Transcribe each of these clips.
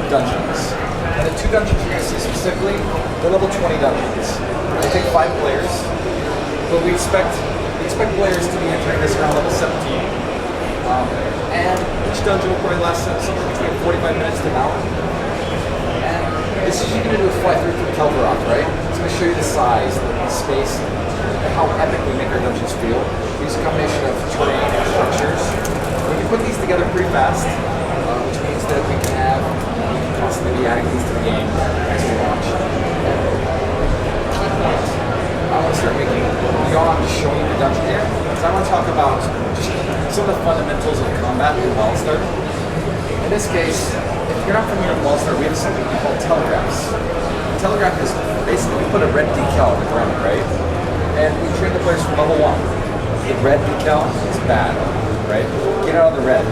dungeons. And the 2 dungeons you're going to see specifically, they're level 20 dungeons. They take 5 players, but we expect players to be entering this around level 17. And each dungeon will probably last somewhere between 45 minutes to an hour. And this is you're going to do a fly through Kelveroth, right? It's going to show you the size, the space, and how epic we make our dungeons feel. We use a combination of terrain and structures. We can put these together pretty fast, which means that we can constantly be adding these to the game as we launch. I want to start making beyond just showing you the dungeon here, because I want to talk about just some of the fundamentals of combat in WildStar. In this case, if you're not familiar with WildStar, we have something we call telegraphs. A telegraph is basically we put a red decal on the ground, right? And we train the players from level 1. The red decal is bad, right? Get out of the red.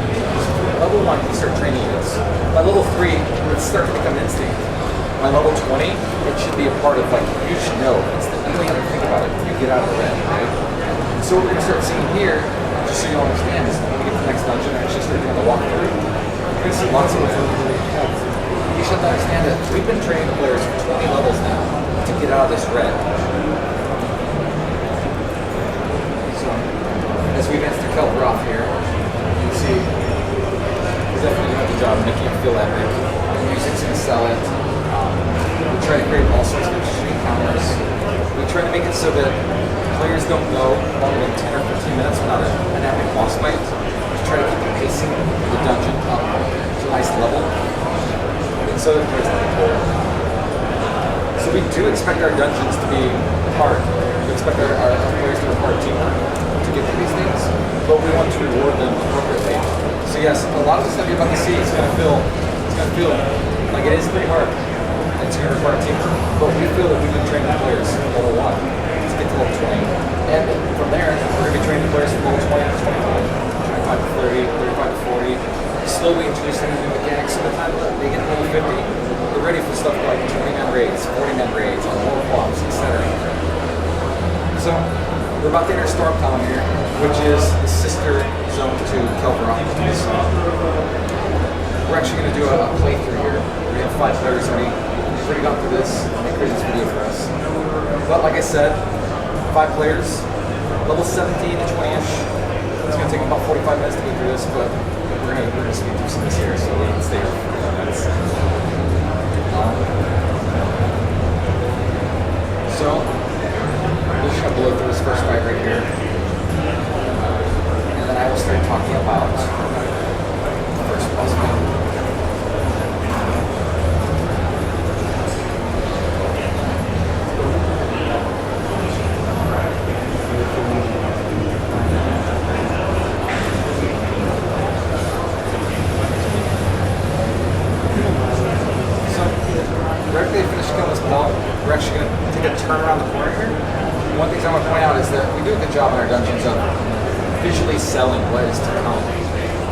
Level 1, you start training this. By level 3, it starts to become instinct. By level 20, it should be a part of, like, you should know. You don't have to think about it. You get out of the red, right? And so what we're going to start seeing here, just so you understand, is when we get to the next dungeon and actually start doing the walkthrough, you're going to see lots of you should understand that we've been training the players for 20 levels now to get out of this red. So, as we advance to Kelveroth here, you can see he's definitely doing a good job of making it feel epic. The music's going to sell it. We try to create all sorts of interesting encounters. We try to make it so that players don't go longer than 10 or 15 minutes without an epic boss fight. We try to keep the pacing of the dungeon up to a nice level, and so that players don't get bored. So we do expect our dungeons to be hard. We expect our players to work hard teamwork to get through these things, but we want to reward them appropriately. So yes, a lot of the stuff you're about to see is going to feel like it is pretty hard. It's going to require teamwork, but we feel that we've been training the players from level 1 to get to level 20. And from there, we're going to be training the players from level 20 to 25, 25 to 30, 35 to 40, slowly introducing new mechanics. So by the time they get to level 50, they're ready for stuff like 20-man raids, 40-man raids, more plops, etc. So we're about to enter Stormtown here, which is the sister zone to Kelveroth. So we're actually going to do a playthrough here. We have 5 players already gone through this and they created this video for us. But like I said, 5 players, level 17 to 20-ish. It's going to take about 45 minutes to get through this, but we're going to speed through some of this here, so we can stay here for 45 minutes. So, we're just going to blow through this first fight right here. And then I will start talking about the first boss fight. We're actually going to take a turn around the corner here. One thing I want to point out is that we do a good job in our dungeons of visually selling what is to come.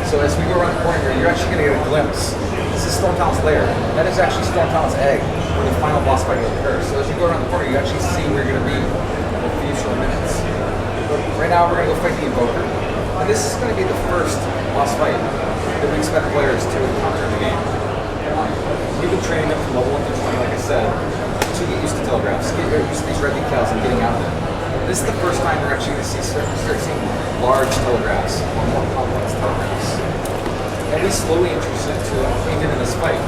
So as we go around the corner here, you're actually going to get a glimpse. This is Stormtown's lair. That is actually Stormtown's egg, where the final boss fight will occur. So as you go around the corner, you actually see where you're going to be in a few short minutes. But right now, we're going to go fight the Invoker. And this is going to be the first boss fight that we expect players to encounter in the game. We've been training them from level 1 to 20, like I said, to get used to telegraphs, get used to these red decals and getting out of it. This is the first time we're actually going to start seeing large telegraphs or more complex telegraphs. And we slowly introduce it to even in this fight.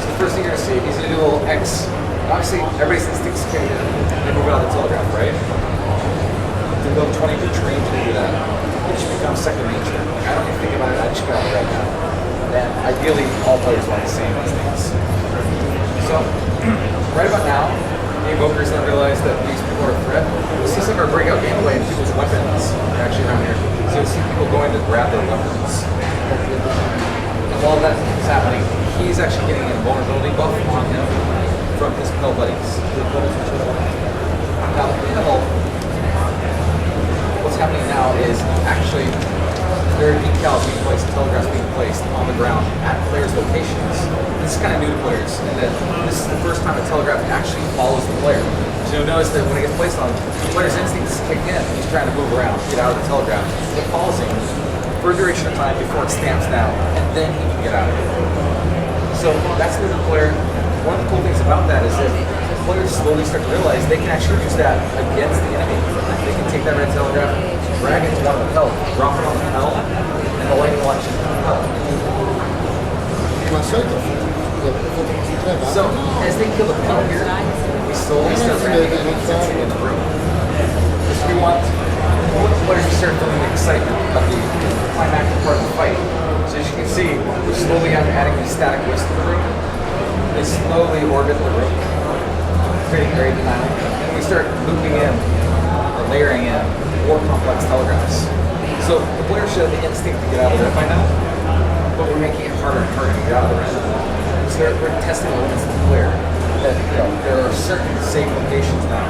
So the first thing you're going to see, he's going to do a little X. Obviously, everybody's instincts kick in and move out of the telegraph, right? To level 20, you're trained to do that. It just becomes second nature. Like, I don't even think about it, I just got it right now. And ideally, all players want the same instincts. So, right about now, the Invoker's going to realize that these people are a threat. We'll see some of our breakout gameplay and people's weapons are actually around here. So you'll see people going to grab their weapons. And while that is happening, he's actually getting an invulnerability buff on him from his pill buddies. Now, what's happening now is actually there are decals being placed, telegraphs being placed on the ground at players' locations. This is kind of new to players, in that this is the first time a telegraph actually follows the player. So you'll notice that when it gets placed on, the player's instincts kick in. He's trying to move around, get out of the telegraph. It follows him for a duration of time before it stamps down, and then he can get out of it. So that's the player. One of the cool things about that is that players slowly start to realize they can actually use that against the enemy. They can take that red telegraph, drag it to one of the pelt, drop it on the pelt, and the lightning launches the pelt. So as they kill the pelt here, we slowly start ramping the intensity in the room. Because we want the players to start feeling the excitement of the climactic part of the fight. So as you can see, we're slowly adding the static wisp to the room. They slowly orbit the room, creating very dynamic, and we start looping in, or layering in, more complex telegraphs. So the player should have the instinct to get out of the red by now, but we're making it harder and harder to get out of the red. So we're testing the limits of the player. That there are certain safe locations now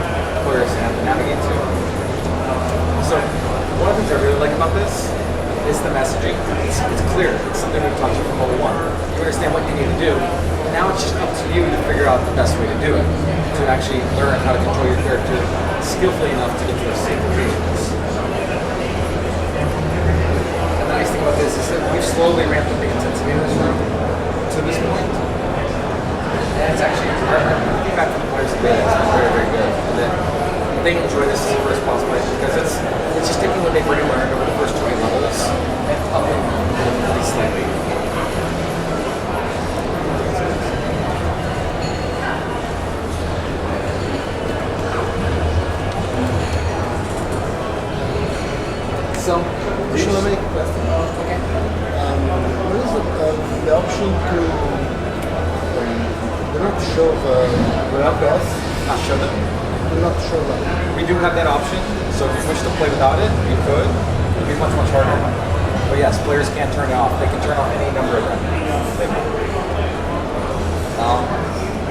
players have to navigate to. So one of the things I really like about this is the messaging. It's clear. It's something we've talked about from level 1. You understand what you need to do. Now it's just up to you to figure out the best way to do it, to actually learn how to control your character skillfully enough to get to those safe locations. And the nice thing about this is that we've slowly ramped up the intensity in this room to this point. And it's actually, our feedback from the players today has been very, very good. And then they enjoy this as a first boss fight because it's just taking what they've already learned over the first 20 levels and upping it really slightly. So, shall I make a question? Okay. What is the option to not show the boss? Not show them. Not show them. We do have that option, so if you wish to play without it, you could. It would be much, much harder. But yes, players can turn it off. They can turn off any number of them.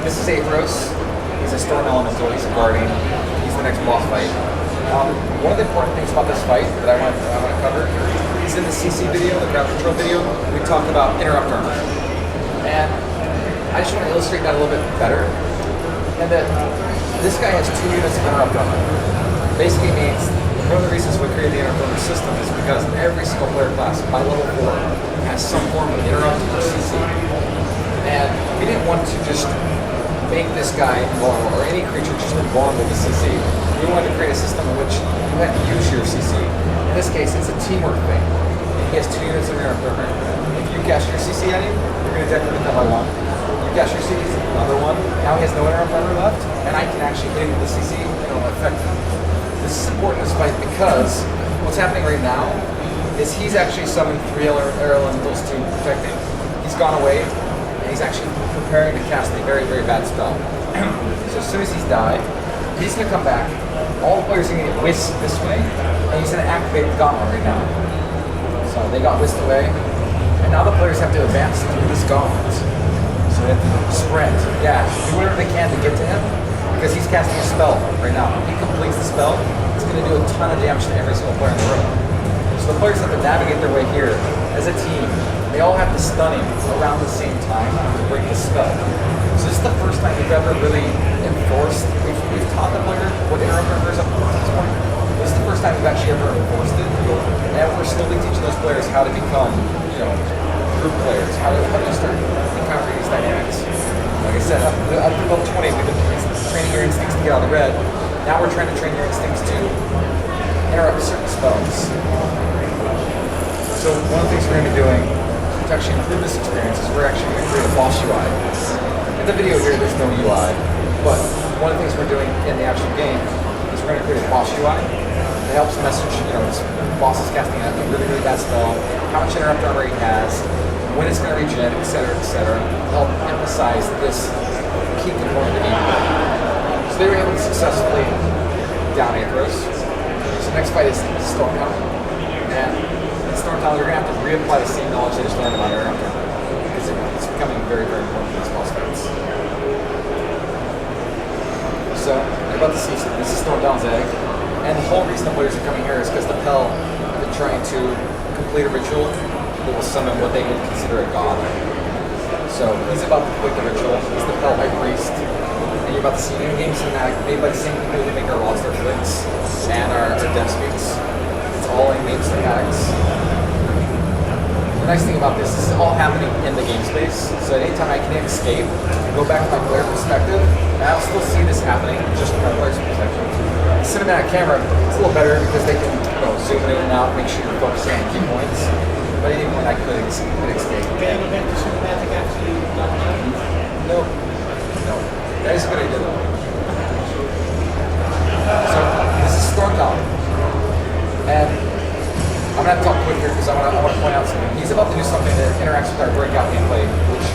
This is Athros. He's a storm elemental. He's a guardian. He's the next boss fight. One of the important things about this fight that I want to cover is in the CC video, the ground control video, we talked about interrupt armor. And I just want to illustrate that a little bit better. And that this guy has 2 units of interrupt armor. Basically means one of the reasons we created the interrupt armor system is because every single player class by level 4 has some form of interrupt or CC. And we didn't want to just make this guy invulnerable, or any creature just invulnerable to CC. We wanted to create a system in which you had to use your CC. In this case, it's a teamwork thing. He has 2 units of interrupt armor. If you cast your CC at him, you're going to decorate that by 1. You cast your CC at another one. Now he has no interrupt armor left, and I can actually hit him with the CC and it'll affect him. This is important in this fight because what's happening right now is he's actually summoned 3 elementals to protect him. He's gone away, and he's actually preparing to cast a very, very bad spell. So as soon as he's died, he's going to come back. All the players are going to get whisked this way, and he's going to activate the gauntlet right now. So they got whisked away, and now the players have to advance through this gauntlet. So they have to sprint, dash, do whatever they can to get to him, because he's casting a spell right now. If he completes the spell, it's going to do a ton of damage to every single player in the room. So the players have to navigate their way here as a team. They all have to stun him around the same time to break the spell. So this is the first time we've ever really enforced, we've taught the player what interrupt armor is up to this point. This is the first time we've actually ever enforced it. And we're slowly teaching those players how to become, group players, how to start encountering these dynamics. Like I said, up to level 20, we've been training your instincts to get out of the red. Now we're trying to train your instincts to interrupt certain spells. So one of the things we're going to be doing to actually improve this experience is we're actually going to create a boss UI. In the video here, there's no UI, but one of the things we're doing in the actual game is we're going to create a boss UI. It helps message, this boss is casting a really, really bad spell, how much interrupt armor he has, when it's going to regen, etc., help emphasize this key component of the game. So they were able to successfully down Athros. So next fight is Stormtown. And in Stormtown, they're going to have to reapply the same knowledge they just learned about interrupt armor, because it's becoming very, very important for these boss fights. So, you're about to see, this is Stormtown's egg. And the whole reason the players are coming here is because the Pel have been trying to complete a ritual that will summon what they would consider a god. So he's about to complete the ritual. He's the Pel High Priest. And you're about to see a new game cinematic made by the same people who make our WildStar flicks and our dev speaks. It's all in-game cinematics. the nice thing about this is all happening in the game space. So at any time I can escape, go back to my player perspective, and I'll still see this happening just from my player's perspective. Cinematic camera, it's a little better because they can zoom in and out, make sure you're focusing on key points. But at any point I could escape. Can you get to cinematic after you done that? No. That is a good idea though. So this is Storm Town. And I'm going to talk quick here because I want to point out something. He's about to do something that interacts with our breakout gameplay, which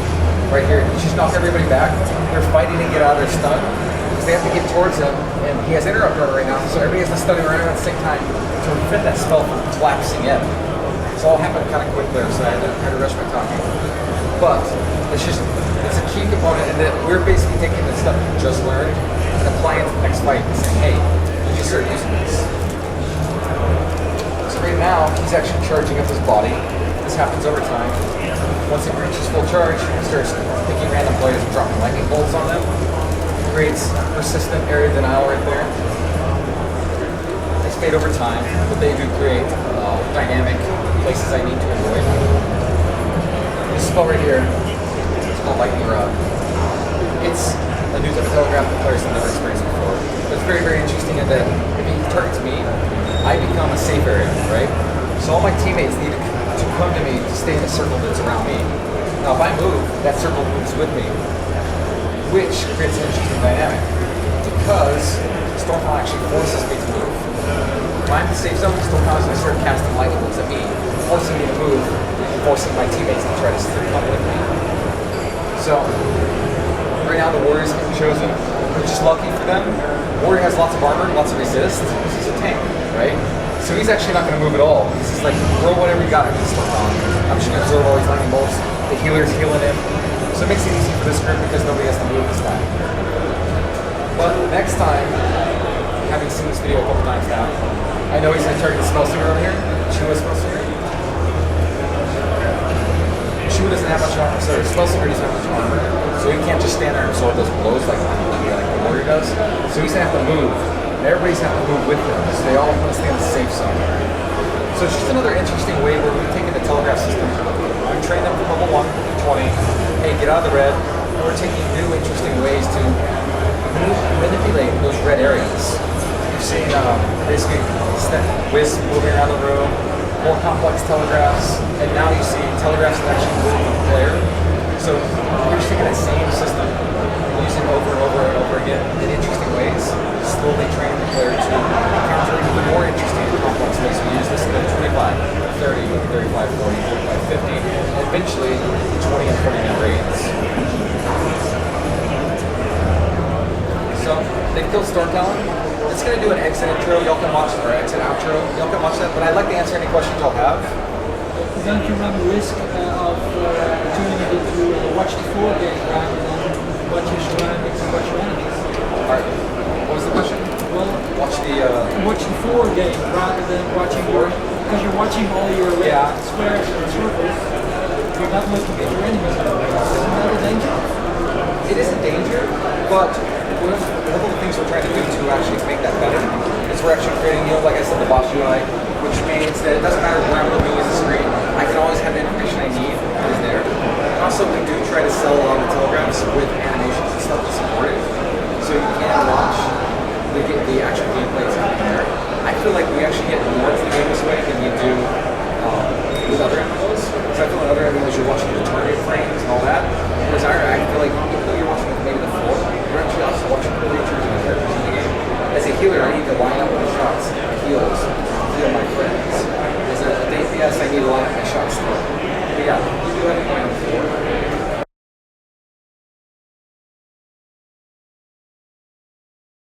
right here, he just knocked everybody back. They're fighting to get out of their stun because they have to get towards him, and he has interrupt runner right now, so everybody has to stun him right at the same time to prevent that spell from collapsing in. It's all happened kind of quick there, so I had to rush my talking. But it's a key component in that we're basically taking the stuff we just learned and applying it to the next fight and saying, hey, you just start using this. Right now, he's actually charging up his body. This happens over time. Once it reaches full charge, he starts picking random players and dropping lightning bolts on them. Creates persistent area denial right there. They fade over time, but they do create dynamic places I need to avoid. This spell right here, it's called Lightning Rod. It's a new type of telegraph that players have never experienced before. But it's very, very interesting in that if he targets me, I become a safe area, right? So all my teammates need to come to me to stay in a circle that's around me. Now if I move, that circle moves with me, which creates an interesting dynamic because Stormfall actually forces me to move. When I'm in the safe zone, Stormfall is going to start casting lightning bolts at me, forcing me to move, and forcing my teammates to try to come with me. So right now the Warriors have chosen, which is lucky for them. Warrior has lots of armor, lots of resist. This is a tank, right? So he's actually not going to move at all. He's just like, throw whatever you got at this stuff on. I'm just going to absorb all these lightning bolts. The healer's healing him. So it makes it easy for this group because nobody has to move this time. But next time, having seen this video a couple times now, I know he's going to target the spell singer over here. Chua spell singer. Chua doesn't have much armor. Sorry, spell singer doesn't have much armor. So he can't just stand there and absorb those blows like the Warrior does. So he's going to have to move. And everybody's have to move with him. So they all want to stay in the safe zone. So it's just another interesting way where we've taken the telegraph system. We've trained them from level 1 to 20. Hey, get out of the red. And we're taking new interesting ways to manipulate those red areas. You've seen basically Wiz moving around the room, more complex telegraphs, and now you see telegraphs that actually move with the player. So we're just taking that same system, using it over and over and over again in interesting ways, slowly training the player to encounter even more interesting and complex ways. We use this in the 25, 30, 35, 40, 45, 50, and eventually 20 and 30 minute raids. So they killed Storm Talon. It's going to do an exit intro. Y'all can watch or exit outro. Y'all can watch that. But I'd like to answer any questions y'all have. Don't you run the risk of turning it into a watch the 4 game rather than watch your surroundings and watch your enemies? Alright. What was the question? Well, Watch the 4 game rather than watching because you're watching all your squares and circles. You're not looking at your enemies. Isn't that a danger? It is a danger, but one of the things we're trying to do to actually make that better is we're actually creating, like I said, the boss UI, which means that it doesn't matter where I'm looking at the screen, I can always have the information I need that is there. Also, we do try to sell a lot of telegraphs with animations and stuff to support it, so you can watch the actual gameplay is happening there. I feel like we actually get more into the game this way than we do with other MMOs. Because I feel like other MMOs you're watching the target frames and all that. Whereas I feel like even though you're watching maybe the floor, you're actually also watching the creatures and the characters in the game. As a healer, I need to line up my shots, heals, heal my friends. As a DPS, I need to line up my shots still. But yeah, you do have a point.